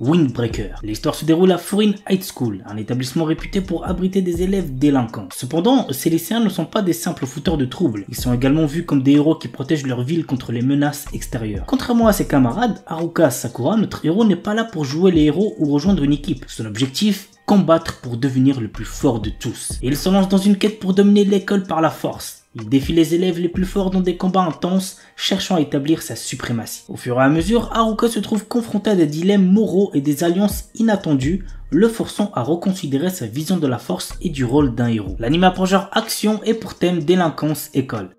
Windbreaker. L'histoire se déroule à Furin High School, un établissement réputé pour abriter des élèves délinquants. Cependant, ces lycéens ne sont pas des simples fouteurs de troubles, ils sont également vus comme des héros qui protègent leur ville contre les menaces extérieures. Contrairement à ses camarades, Haruka Sakura, notre héros n'est pas là pour jouer les héros ou rejoindre une équipe. Son objectif, combattre pour devenir le plus fort de tous. Et il se lance dans une quête pour dominer l'école par la force. Il défie les élèves les plus forts dans des combats intenses, cherchant à établir sa suprématie. Au fur et à mesure, Haruka se trouve confronté à des dilemmes moraux et des alliances inattendues, le forçant à reconsidérer sa vision de la force et du rôle d'un héros. L'anime a pour genre action et pour thème délinquance école.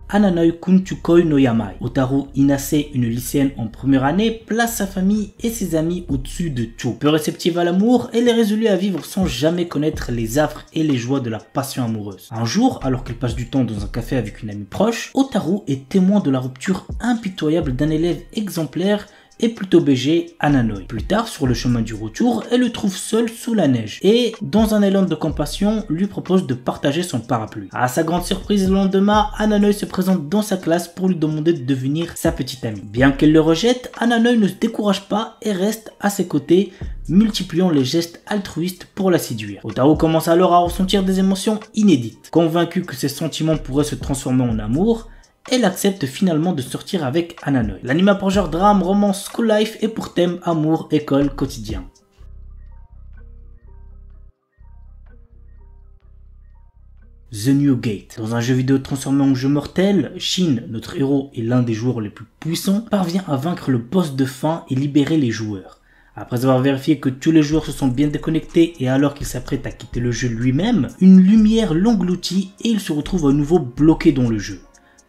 Ananoi Kunchukoi no Yamai. Otaru Inase, une lycéenne en première année, place sa famille et ses amis au-dessus de tout. Peu réceptive à l'amour, elle est résolue à vivre sans jamais connaître les affres et les joies de la passion amoureuse. Un jour, alors qu'elle passe du temps dans un café avec une amie proche, Otaru est témoin de la rupture impitoyable d'un élève exemplaire et plutôt BG, Ananoi. Plus tard, sur le chemin du retour, elle le trouve seul sous la neige et, dans un élan de compassion, lui propose de partager son parapluie. À sa grande surprise, le lendemain, Ananoi se présente dans sa classe pour lui demander de devenir sa petite amie. Bien qu'elle le rejette, Ananoi ne se décourage pas et reste à ses côtés, multipliant les gestes altruistes pour la séduire. Otaru commence alors à ressentir des émotions inédites. Convaincue que ses sentiments pourraient se transformer en amour, elle accepte finalement de sortir avec Ananoi. L'anime a pour genre drame, romance, school life et pour thème amour, école, quotidien. The New Gate. Dans un jeu vidéo transformé en jeu mortel, Shin, notre héros et l'un des joueurs les plus puissants, parvient à vaincre le boss de fin et libérer les joueurs. Après avoir vérifié que tous les joueurs se sont bien déconnectés et alors qu'il s'apprête à quitter le jeu lui-même, une lumière l'engloutit et il se retrouve à nouveau bloqué dans le jeu.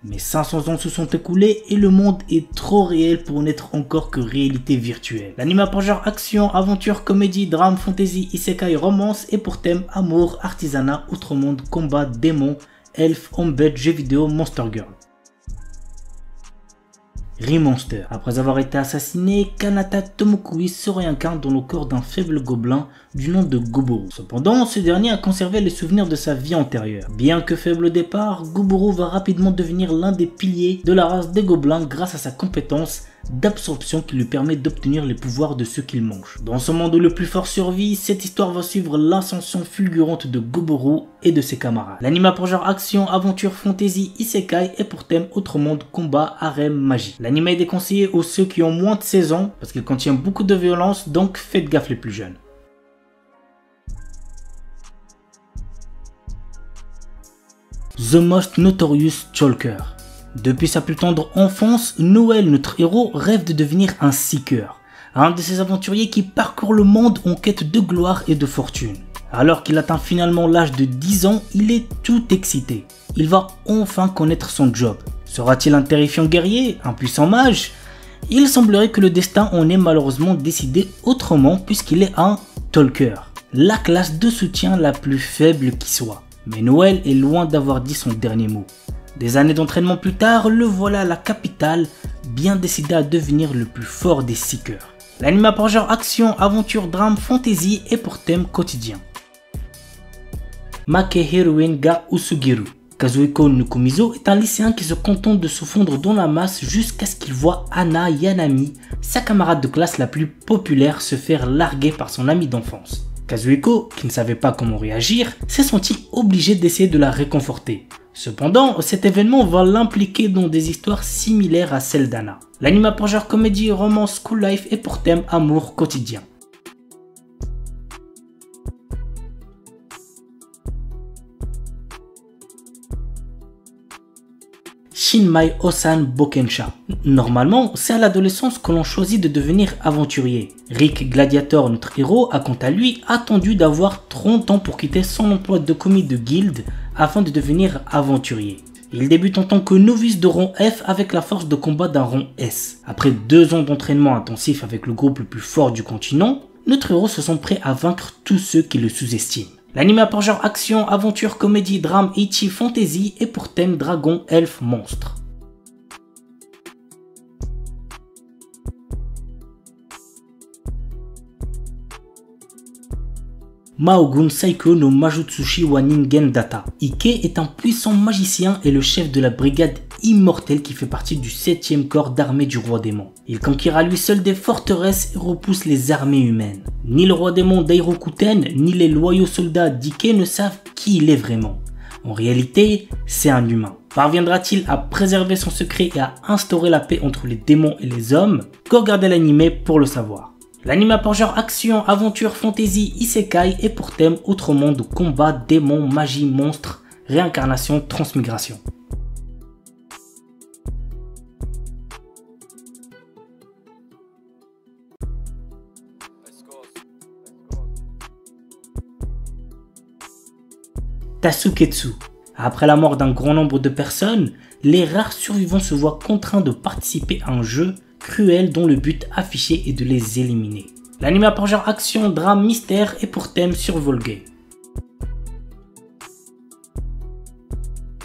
Mais 500 ans se sont écoulés et le monde est trop réel pour n'être encore que réalité virtuelle. L'anime a pour genre action, aventure, comédie, drame, fantasy, isekai, romance et pour thème amour, artisanat, outre-monde, combat, démons, elfes, embed, jeux vidéo, monster girl. Remonster. Après avoir été assassiné, Kanata Tomokui se réincarne dans le corps d'un faible gobelin du nom de Goboro. Cependant, ce dernier a conservé les souvenirs de sa vie antérieure. Bien que faible au départ, Goboro va rapidement devenir l'un des piliers de la race des gobelins grâce à sa compétence d'absorption qui lui permet d'obtenir les pouvoirs de ceux qu'il mange. Dans ce monde où le plus fort survit, cette histoire va suivre l'ascension fulgurante de Goboro et de ses camarades. L'anime a pour genre action, aventure, fantasy, isekai et pour thème autre monde, combat, harem, magie. L'anime est déconseillé aux ceux qui ont moins de 16 ans parce qu'il contient beaucoup de violence, donc faites gaffe les plus jeunes. The Most Notorious Stalker. Depuis sa plus tendre enfance, Noël, notre héros, rêve de devenir un seeker, un de ces aventuriers qui parcourent le monde en quête de gloire et de fortune. Alors qu'il atteint finalement l'âge de 10 ans, il est tout excité. Il va enfin connaître son job. Sera-t-il un terrifiant guerrier, un puissant mage? Il semblerait que le destin en ait malheureusement décidé autrement puisqu'il est un talker, la classe de soutien la plus faible qui soit. Mais Noël est loin d'avoir dit son dernier mot. Des années d'entraînement plus tard, le voilà à la capitale, bien décidé à devenir le plus fort des seekers. L'anime a pour genre action, aventure, drame, fantasy et pour thème quotidien. Makehiruin ga Usugiru. Kazuhiko Nukumizo est un lycéen qui se contente de se fondre dans la masse jusqu'à ce qu'il voit Ana Yanami, sa camarade de classe la plus populaire, se faire larguer par son ami d'enfance. Kazuhiko, qui ne savait pas comment réagir, s'est senti obligé d'essayer de la réconforter. Cependant, cet événement va l'impliquer dans des histoires similaires à celles d'Anna. L'anime a pour genre comédie, romance, school life et pour thème amour quotidien. Shinmai Osan Bokensha. Normalement, c'est à l'adolescence que l'on choisit de devenir aventurier. Rick Gladiator, notre héros, a quant à lui attendu d'avoir 30 ans pour quitter son emploi de commis de guilde afin de devenir aventurier. Il débute en tant que novice de rang F avec la force de combat d'un rang S. Après 2 ans d'entraînement intensif avec le groupe le plus fort du continent, notre héros se sent prêt à vaincre tous ceux qui le sous-estiment. L'anime a pour genre action, aventure, comédie, drame, ecchi, fantasy et pour thème dragon, elfe, monstre. Mahogun Saiko no Majutsushi wa Ningen Data. Ike est un puissant magicien et le chef de la brigade immortelle qui fait partie du 7e corps d'armée du roi démon. Il conquiert à lui seul des forteresses et repousse les armées humaines. Ni le roi démon Dairokuten, ni les loyaux soldats d'Ike ne savent qui il est vraiment. En réalité, c'est un humain. Parviendra-t-il à préserver son secret et à instaurer la paix entre les démons et les hommes? Qu'au regarder l'anime pour le savoir. L'anime a pour genre action, aventure, fantasy, isekai et pour thème autre monde, combat, démons, magie, monstres, réincarnation, transmigration. Tasuketsu. Après la mort d'un grand nombre de personnes, les rares survivants se voient contraints de participer à un jeu cruel dont le but affiché est de les éliminer. L'anime a pour genre action, drame, mystère et pour thème survival game.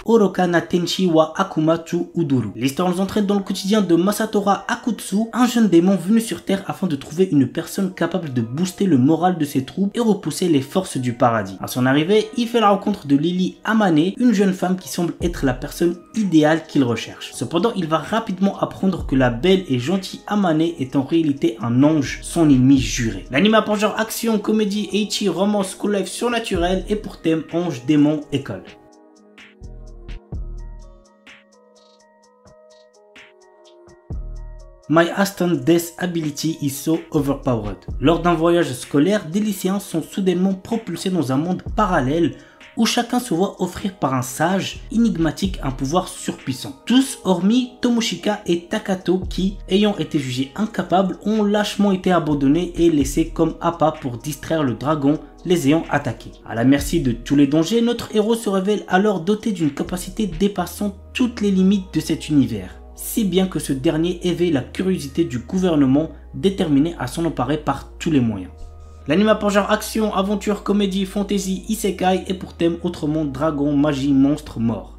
Oroka na Tenshi wa Akumatsu Uduru. L'histoire nous entraîne dans le quotidien de Masatora Akutsu, un jeune démon venu sur Terre afin de trouver une personne capable de booster le moral de ses troupes et repousser les forces du paradis. À son arrivée, il fait la rencontre de Lily Amane, une jeune femme qui semble être la personne idéale qu'il recherche. Cependant, il va rapidement apprendre que la belle et gentille Amane est en réalité un ange, son ennemi juré. L'anime a pour genre action, comédie, ecchi, romance, school life surnaturel et pour thème ange, démon, école. My Instant Death Ability is so overpowered. Lors d'un voyage scolaire, des lycéens sont soudainement propulsés dans un monde parallèle où chacun se voit offrir par un sage énigmatique un pouvoir surpuissant. Tous hormis Tomoshika et Takato qui, ayant été jugés incapables, ont lâchement été abandonnés et laissés comme appât pour distraire le dragon les ayant attaqués. À la merci de tous les dangers, notre héros se révèle alors doté d'une capacité dépassant toutes les limites de cet univers. Si bien que ce dernier éveille la curiosité du gouvernement déterminé à s'en emparer par tous les moyens. L'anime a pour genre action, aventure, comédie, fantasy, isekai et pour thème autrement dragon, magie, monstre, mort.